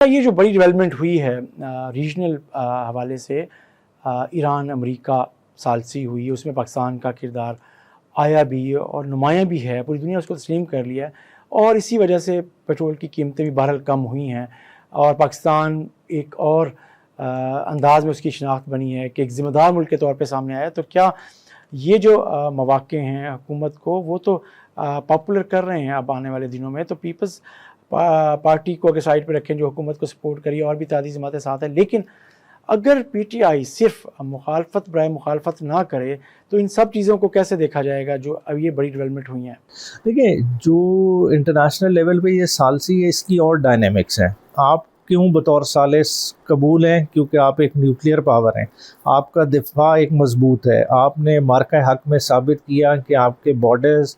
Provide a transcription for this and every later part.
یہ جو بڑی ڈیولپمنٹ ہوئی ہے ریجنل حوالے سے، ایران امریکہ ثالثی ہوئی، اس میں پاکستان کا کردار آیا بھی اور نمایاں بھی ہے، پوری دنیا اس کو تسلیم کر لیا ہے، اور اسی وجہ سے پیٹرول کی قیمتیں بھی بہرحال کم ہوئی ہیں، اور پاکستان ایک اور انداز میں اس کی شناخت بنی ہے کہ ایک ذمہ دار ملک کے طور پہ سامنے آیا. تو کیا یہ جو مواقع ہیں حکومت کو، وہ تو پاپولر کر رہے ہیں اب آنے والے دنوں میں، تو پیپلز پارٹی کو اگر سائڈ پہ رکھیں جو حکومت کو سپورٹ کری اور بھی تعدادی جماعتیں ساتھ ہیں، لیکن اگر پی ٹی آئی صرف مخالفت برائے مخالفت نہ کرے تو ان سب چیزوں کو کیسے دیکھا جائے گا جو اب یہ بڑی ڈیولپمنٹ ہوئی ہیں؟ دیکھیں، جو انٹرنیشنل لیول پہ یہ ثالثی ہے، اس کی اور ڈائنامکس ہیں. آپ کیوں بطور ثالث قبول ہیں؟ کیونکہ آپ ایک نیوکلیئر پاور ہیں، آپ کا دفاع ایک مضبوط ہے، آپ نے مارکہ حق میں ثابت کیا کہ آپ کے بارڈرز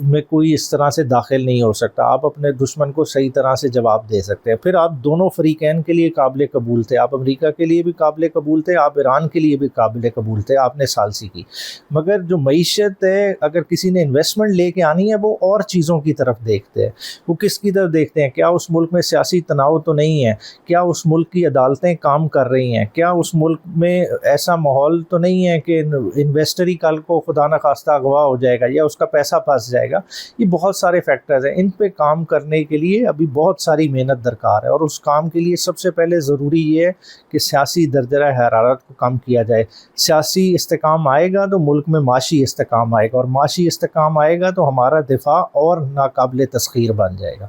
میں کوئی اس طرح سے داخل نہیں ہو سکتا، آپ اپنے دشمن کو صحیح طرح سے جواب دے سکتے ہیں. پھر آپ دونوں فریقین کے لیے قابل قبول تھے، آپ امریکہ کے لیے بھی قابل قبول تھے، آپ ایران کے لیے بھی قابل قبول تھے، آپ نے ثالثی کی. مگر جو معیشت ہے، اگر کسی نے انویسٹمنٹ لے کے آنی ہے، وہ اور چیزوں کی طرف دیکھتے ہیں. وہ کس کی طرف دیکھتے ہیں؟ کیا اس ملک میں سیاسی تناؤ تو نہیں ہے؟ کیا اس ملک کی عدالتیں کام کر رہی ہیں؟ کیا اس ملک میں ایسا ماحول تو نہیں ہے کہ انویسٹر ہی کل کو خدا نخواستہ اغوا ہو جائے گا یا اس کا پیسہ پھنس جائے گا؟ یہ بہت سارے فیکٹرز ہیں، ان پہ کام کرنے کے لیے ابھی بہت ساری محنت درکار ہے، اور اس کام کے لیے سب سے پہلے ضروری یہ ہے کہ سیاسی درجہ حرارت کو کم کیا جائے. سیاسی استحکام آئے گا تو ملک میں معاشی استحکام آئے گا، اور معاشی استحکام آئے گا تو ہمارا دفاع اور ناقابل تسخیر بن جائے گا.